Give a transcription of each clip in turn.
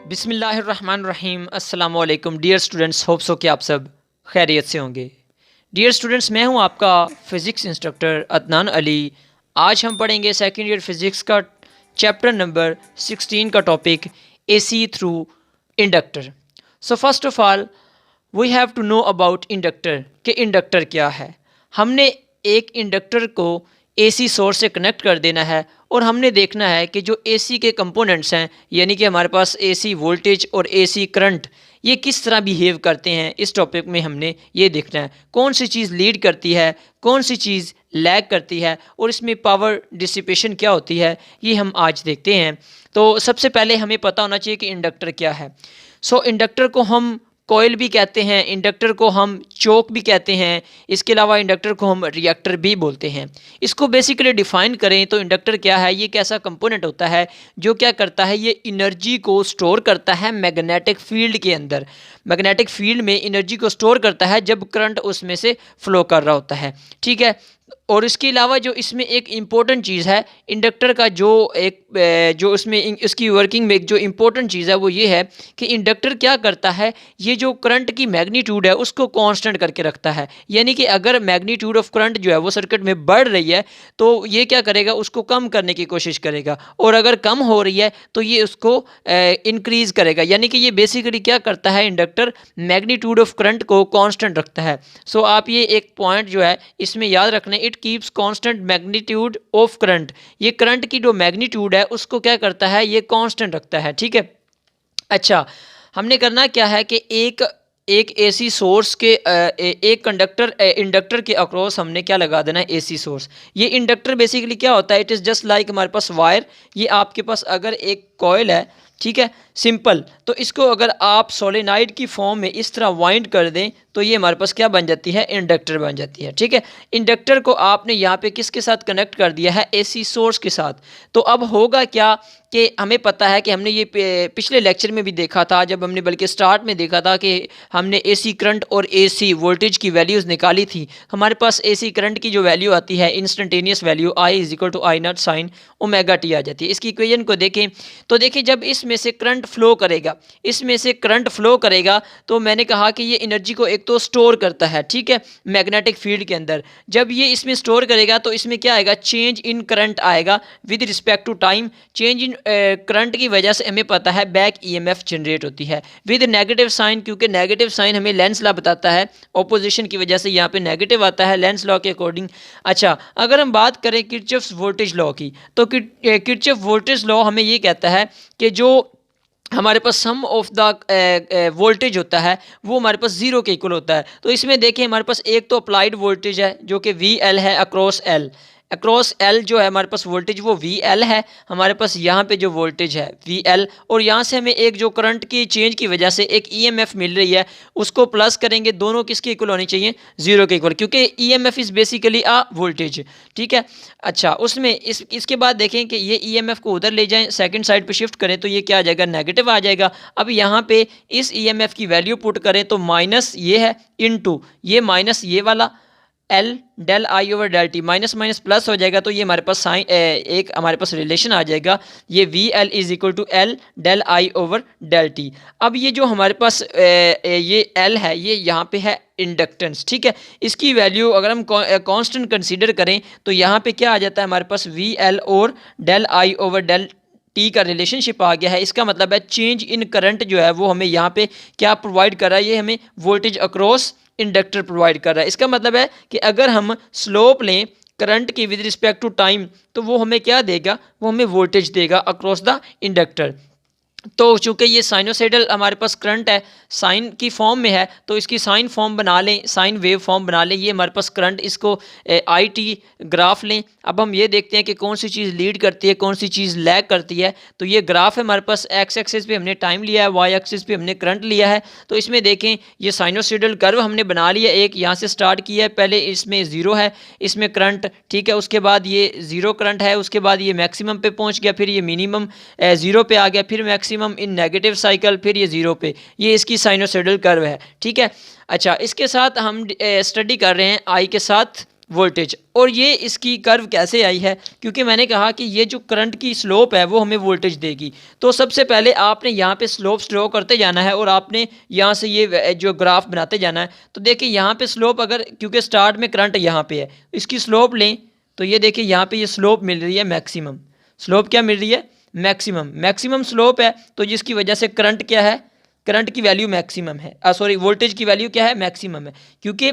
बिस्मिल्लाहिर्रहमानिर्रहीम। अस्सलाम वालेकुम डियर स्टूडेंट्स, होप सो कि आप सब खैरियत से होंगे। डियर स्टूडेंट्स, मैं हूं आपका फ़िज़िक्स इंस्ट्रक्टर अदनान अली। आज हम पढ़ेंगे सेकंड ईयर फ़िज़िक्स का चैप्टर नंबर 16 का topic AC through inductor. So first of all we have to know about inductor कि इंडक्टर क्या है। हमने एक इंडक्टर को एसी सोर्स से कनेक्ट कर देना है और हमने देखना है कि जो एसी के कंपोनेंट्स हैं, यानी कि हमारे पास एसी वोल्टेज और एसी करंट, ये किस तरह बिहेव करते हैं। इस टॉपिक में हमने ये देखना है कौन सी चीज़ लीड करती है, कौन सी चीज़ लैग करती है और इसमें पावर डिसिपेशन क्या होती है, ये हम आज देखते हैं। तो सबसे पहले हमें पता होना चाहिए कि इंडक्टर क्या है। सो इंडक्टर को हम कॉइल भी कहते हैं, इंडक्टर को हम चोक भी कहते हैं, इसके अलावा इंडक्टर को हम रिएक्टर भी बोलते हैं। इसको बेसिकली डिफ़ाइन करें तो इंडक्टर क्या है, ये कैसा कंपोनेंट होता है जो क्या करता है, ये एनर्जी को स्टोर करता है मैग्नेटिक फील्ड के अंदर। मैग्नेटिक फील्ड में एनर्जी को स्टोर करता है जब करंट उसमें से फ्लो कर रहा होता है, ठीक है। और इसके अलावा जो इसमें एक इम्पोर्टेंट चीज़ है इंडक्टर का, जो उसमें इसकी वर्किंग में एक जो इम्पोर्टेंट चीज़ है वो ये है कि इंडक्टर क्या करता है, ये जो करंट की मैग्नीट्यूड है उसको कांस्टेंट करके रखता है। यानी कि अगर मैग्नीट्यूड ऑफ करंट जो है वो सर्किट में बढ़ रही है तो ये क्या करेगा, उसको कम करने की कोशिश करेगा, और अगर कम हो रही है तो ये उसको इंक्रीज़ करेगा। यानी कि ये बेसिकली क्या करता है, इंडक्टर मैग्नीट्यूड ऑफ करंट को कांस्टेंट रखता है। सो आप ये एक पॉइंट जो है इसमें याद रखना, it keeps constant magnitude of current. ये करंट की जो मैग्नीट्यूड है उसको क्या करता है, ये कांस्टेंट रखता है, ठीक है। अच्छा, हमने करना क्या है कि एक एसी सोर्स के एक इंडक्टर के अक्रॉस हमने क्या लगा देना है, एसी सोर्स। ये इंडक्टर बेसिकली क्या होता है, इट इज़ जस्ट लाइक हमारे पास वायर। ये आपके पास अगर एक कॉइल है, ठीक है, सिंपल, तो इसको अगर आप सोलेनाइड की फॉर्म में इस तरह वाइंड कर दें तो ये हमारे पास क्या बन जाती है, इंडक्टर बन जाती है, ठीक है। इंडक्टर को आपने यहाँ पे किसके साथ कनेक्ट कर दिया है, एसी सोर्स के साथ। तो अब होगा क्या कि हमें पता है कि हमने ये पिछले लेक्चर में भी देखा था, जब हमने बल्कि स्टार्ट में देखा था कि हमने एसी करंट और एसी वोल्टेज की वैल्यूज़ निकाली थी। हमारे पास एसी करंट की जो वैल्यू आती है, instantaneous value I = I0 sin omega t आ जाती है। इसकी इक्वेशन को देखें तो देखिए, जब इसमें से करंट फ्लो करेगा, तो मैंने कहा कि ये एनर्जी को एक तो स्टोर करता है, ठीक है, मैग्नेटिक फील्ड के अंदर। जब ये इसमें स्टोर करेगा तो इसमें क्या आएगा, चेंज इन करंट आएगा with respect to time. Change in current की वजह से हमें पता है बैक ईएमएफ जनरेट होती है विद नेगेटिव साइन, क्योंकि नेगेटिव साइन हमें लेंस लॉ बताता है, ऑपोजिशन की वजह से यहाँ पे नेगेटिव आता है लेंस लॉ के अकॉर्डिंग। अच्छा, अगर हम बात करें किरचॉफ्स वोल्टेज लॉ की, तो किरचॉफ वोल्टेज लॉ हमें ये कहता है कि जो हमारे पास सम ऑफ द वोल्टेज होता है वो हमारे पास ज़ीरो के इक्वल होता है। तो इसमें देखें, हमारे पास एक तो अप्लाइड वोल्टेज है जो कि VL है अक्रॉस L जो है हमारे पास वोल्टेज वो VL है, हमारे पास यहाँ पे जो वोल्टेज है VL, और यहाँ से हमें एक जो करंट की चेंज की वजह से एक EMF मिल रही है, उसको प्लस करेंगे, दोनों किसके इक्वल होनी चाहिए, ज़ीरो के इक्वल, क्योंकि EMF is basically a voltage, ठीक है। अच्छा, उसमें इसके बाद देखें कि ये EMF को उधर ले जाएं, सेकंड साइड पे शिफ्ट करें तो ये क्या आ जाएगा, नेगेटिव आ जाएगा। अब यहाँ पे इस EMF की वैल्यू पुट करें तो माइनस ये है इनटू ये माइनस ये वाला L del I/del T, minus minus plus हो जाएगा, तो ये हमारे पास साइन एक हमारे पास रिलेशन आ जाएगा, ये VL = L del I/del T। अब ये जो हमारे पास ये L है, ये यहाँ पे है इंडक्टेंस, ठीक है। इसकी वैल्यू अगर हम कांस्टेंट कंसीडर करें तो यहाँ पे क्या आ जाता है, हमारे पास VL और del I/del T का रिलेशनशिप आ गया है। इसका मतलब है चेंज इन करंट जो है वो हमें यहाँ पे क्या प्रोवाइड कर रहा है, ये हमें वोल्टेज अक्रॉस इंडक्टर प्रोवाइड कर रहा है। इसका मतलब है कि अगर हम स्लोप लें करंट की विद रिस्पेक्ट टू टाइम तो वो हमें क्या देगा, वो हमें वोल्टेज देगा अक्रॉस द इंडक्टर। तो चूँकि ये साइनोसाइडल हमारे पास करंट है, साइन की फॉर्म में है, तो इसकी साइन फॉर्म बना लें, साइन वेव फॉर्म बना लें, ये हमारे पास करंट, इसको IT ग्राफ लें। अब हम ये देखते हैं कि कौन सी चीज़ लीड करती है, कौन सी चीज़ लैग करती है। तो ये ग्राफ है हमारे पास, एक्स एक्सिस पे हमने टाइम लिया है, वाई एक्सिस पे हमने करंट लिया है। तो इसमें देखें, ये साइनोसाइडल कर्व हमने बना लिया, एक यहाँ से स्टार्ट किया है, पहले इसमें ज़ीरो है, इसमें करंट, ठीक है, उसके बाद ये ज़ीरो करंट है, उसके बाद ये मैक्सिमम पे पहुँच गया, फिर ये मिनिमम ज़ीरो पे आ गया, फिर मैक्सिमम इन नेगेटिव साइकिल, फिर ये ज़ीरो पे, ये इसकी साइनोसाइडल कर्व है, ठीक है। अच्छा, इसके साथ हम स्टडी कर रहे हैं आई के साथ वोल्टेज। और ये इसकी कर्व कैसे आई है, क्योंकि मैंने कहा कि ये जो करंट की स्लोप है वो हमें वोल्टेज देगी। तो सबसे पहले आपने यहाँ पे स्लोप ड्रॉ करते जाना है और आपने यहाँ से ये जो ग्राफ बनाते जाना है। तो देखिए यहाँ पे स्लोप, अगर क्योंकि स्टार्ट में करंट यहाँ पे है, इसकी स्लोप लें तो ये देखिए यहाँ पे ये स्लोप मिल रही है मैक्सिमम। स्लोप क्या मिल रही है? मैक्सिमम। मैक्सिमम स्लोप है तो जिसकी वजह से करंट क्या है, करंट की वैल्यू मैक्सिमम है, सॉरी वोल्टेज की वैल्यू क्या है, मैक्सिमम है। क्योंकि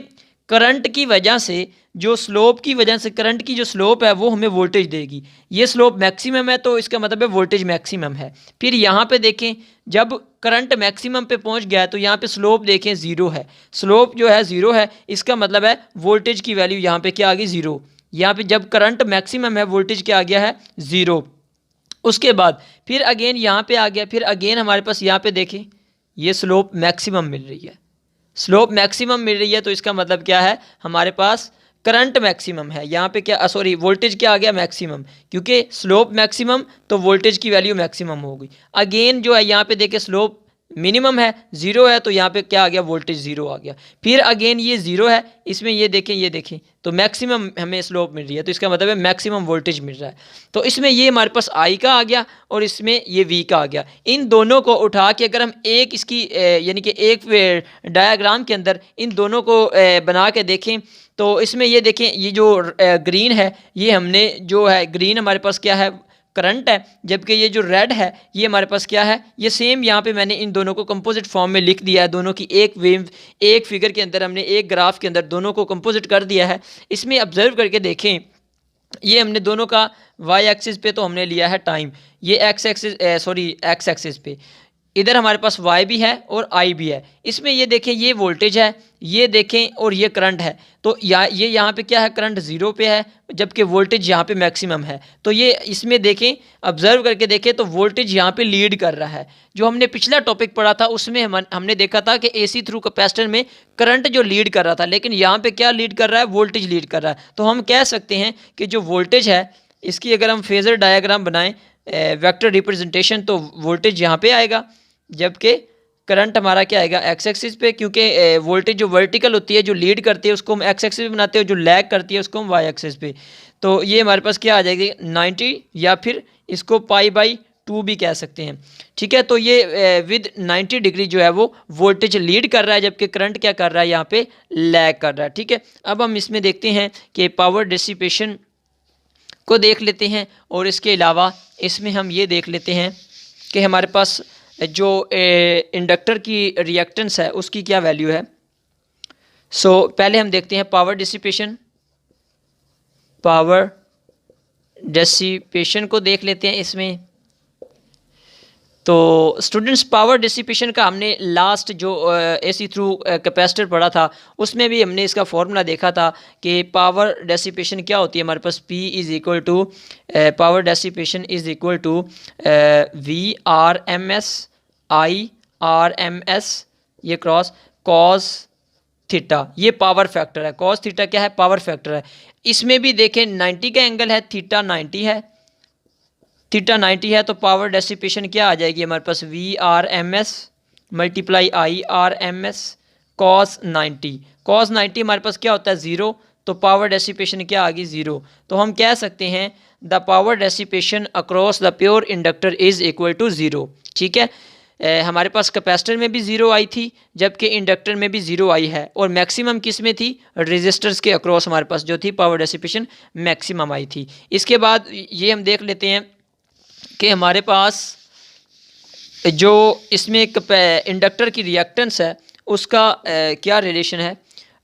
करंट की वजह से, जो स्लोप की वजह से करंट की जो स्लोप है वो हमें वोल्टेज देगी। ये स्लोप मैक्सिमम है तो इसका मतलब है वोल्टेज मैक्सिमम है। फिर यहाँ पे देखें, जब करंट मैक्सिमम पे पहुँच गया है तो यहाँ पे स्लोप देखें ज़ीरो है। स्लोप जो है ज़ीरो है, इसका मतलब है वोल्टेज की वैल्यू यहाँ पे क्या आ गई, ज़ीरो। यहाँ पे जब करंट मैक्सिमम है वोल्टेज क्या आ गया है, ज़ीरो। उसके बाद फिर अगेन यहाँ पे आ गया, फिर अगेन हमारे पास यहाँ पे देखें ये स्लोप मैक्सिमम मिल रही है। स्लोप मैक्सिमम मिल रही है तो इसका मतलब क्या है, हमारे पास करंट मैक्सिमम है। यहाँ पे क्या, सॉरी वोल्टेज क्या आ गया, मैक्सिमम। क्योंकि स्लोप मैक्सिमम तो वोल्टेज की वैल्यू मैक्सिमम होगी। अगेन जो है यहाँ पे देखिए स्लोप मिनिमम है, ज़ीरो है, तो यहाँ पे क्या आ गया, वोल्टेज ज़ीरो आ गया। फिर अगेन ये ज़ीरो है, इसमें ये देखें तो मैक्सिमम हमें स्लोप मिल रही है, तो इसका मतलब है मैक्सिमम वोल्टेज मिल रहा है। तो इसमें ये हमारे पास आई का आ गया और इसमें ये वी का आ गया। इन दोनों को उठा के अगर हम एक इसकी यानी कि एक डायग्राम के अंदर इन दोनों को बना के देखें तो इसमें ये देखें, ये जो ग्रीन है, ये हमने जो है ग्रीन हमारे पास क्या है, करंट है, जबकि ये जो रेड है ये हमारे पास क्या है, ये सेम। यहाँ पे मैंने इन दोनों को कंपोजिट फॉर्म में लिख दिया है, दोनों की एक वेव, एक फिगर के अंदर हमने एक ग्राफ के अंदर दोनों को कंपोजिट कर दिया है। इसमें ऑब्जर्व करके देखें, ये हमने दोनों का वाई एक्सिस पे तो हमने लिया है टाइम, ये एक्स एक्सिस पे इधर हमारे पास y भी है और I भी है। इसमें ये देखें, ये वोल्टेज है, ये देखें, और ये करंट है। तो ये यहाँ पे क्या है, करंट ज़ीरो पे है, जबकि वोल्टेज यहाँ पे मैक्सिमम है। तो ये इसमें देखें, ऑब्जर्व करके देखें तो वोल्टेज यहाँ पे लीड कर रहा है। जो हमने पिछला टॉपिक पढ़ा था उसमें हमने देखा था कि AC थ्रू कैपेसिटर में करंट जो लीड कर रहा था, लेकिन यहाँ पर क्या लीड कर रहा है, वोल्टेज लीड कर रहा है। तो हम कह सकते हैं कि जो वोल्टेज है इसकी अगर हम फेज़र डायग्राम बनाएं, वेक्टर रिप्रेजेंटेशन, तो वोल्टेज यहाँ पे आएगा, जबकि करंट हमारा क्या आएगा, एक्स एक्सिस पे। क्योंकि वोल्टेज जो वर्टिकल होती है, जो लीड करती है, उसको हम एक्स एक्सिस पे बनाते हैं, जो लैग करती है उसको हम वाई एक्सिस पे। तो ये हमारे पास क्या आ जाएगी, 90, या फिर इसको π/2 भी कह सकते हैं। ठीक है, तो ये विद 90 डिग्री जो है वो वोल्टेज लीड कर रहा है, जबकि करंट क्या कर रहा है, यहाँ पे लैग कर रहा है। ठीक है, अब हम इसमें देखते हैं कि पावर डिसिपेशन को देख लेते हैं, और इसके अलावा इसमें हम ये देख लेते हैं कि हमारे पास जो इंडक्टर की रिएक्टेंस है उसकी क्या वैल्यू है। पहले हम देखते हैं पावर डिसिपेशन को देख लेते हैं इसमें। तो स्टूडेंट्स, पावर डिसिपेशन का हमने लास्ट जो AC थ्रू कैपेसिटर पढ़ा था उसमें भी हमने इसका फॉर्मूला देखा था कि पावर डिसिपेशन क्या होती है हमारे पास, P is equal to power dissipation is equal to VRMS IRMS ये क्रॉस कॉस थीटा। ये पावर फैक्टर है, कॉस थीटा क्या है, पावर फैक्टर है। इसमें भी देखें 90 का एंगल है, थीटा 90 है, थीटा 90 है, तो पावर डेसिपेशन क्या आ जाएगी हमारे पास, VRMS multiply IRMS cos 90। Cos 90 हमारे पास क्या होता है, ज़ीरो, तो पावर डेसिपेशन क्या आ गई, ज़ीरो। तो हम कह सकते हैं the power dissipation across the pure inductor is equal to zero. ठीक है, हमारे पास कैपेसिटर में भी ज़ीरो आई थी, जबकि इंडक्टर में भी ज़ीरो आई है, और मैक्सिमम किस में थी, रेजिस्टर्स के अक्रॉस हमारे पास जो थी पावर डेसिपेशन मैक्सिमम आई थी। इसके बाद ये हम देख लेते हैं कि हमारे पास जो इसमें इंडक्टर की रिएक्टेंस है उसका क्या रिलेशन है,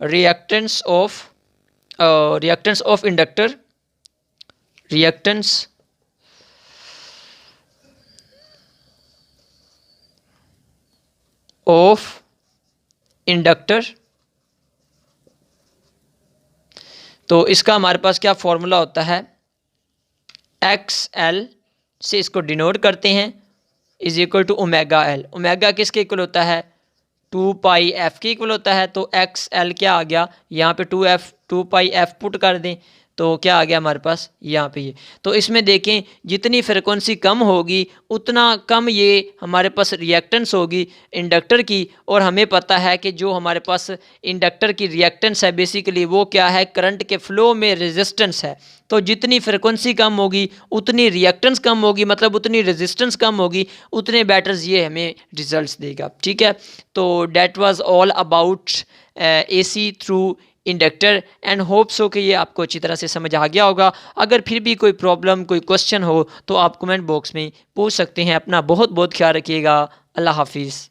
reactance of inductor, reactance of inductor. तो इसका हमारे पास क्या फॉर्मूला होता है, XL से इसको डिनोट करते हैं, is equal to omega L. Omega किसके इक्वल होता है, 2πf के इक्वल होता है। तो XL क्या आ गया, यहाँ पे 2πf पुट कर दें तो क्या आ गया हमारे पास यहाँ पे ये। तो इसमें देखें जितनी फ्रिक्वेंसी कम होगी उतना कम ये हमारे पास रिएक्टेंस होगी इंडक्टर की, और हमें पता है कि जो हमारे पास इंडक्टर की रिएक्टेंस है बेसिकली वो क्या है, करंट के फ्लो में रेजिस्टेंस है। तो जितनी फ्रिक्वेंसी कम होगी उतनी रिएक्टेंस कम होगी, मतलब उतनी रेजिस्टेंस कम होगी, उतने बेटर्स ये हमें रिजल्ट्स देगा। ठीक है, तो that was all about AC through inductor and hope so कि ये आपको अच्छी तरह से समझ आ गया होगा। अगर फिर भी कोई प्रॉब्लम कोई क्वेश्चन हो तो आप कमेंट बॉक्स में पूछ सकते हैं। अपना बहुत बहुत ख्याल रखिएगा। अल्लाह हाफिज़।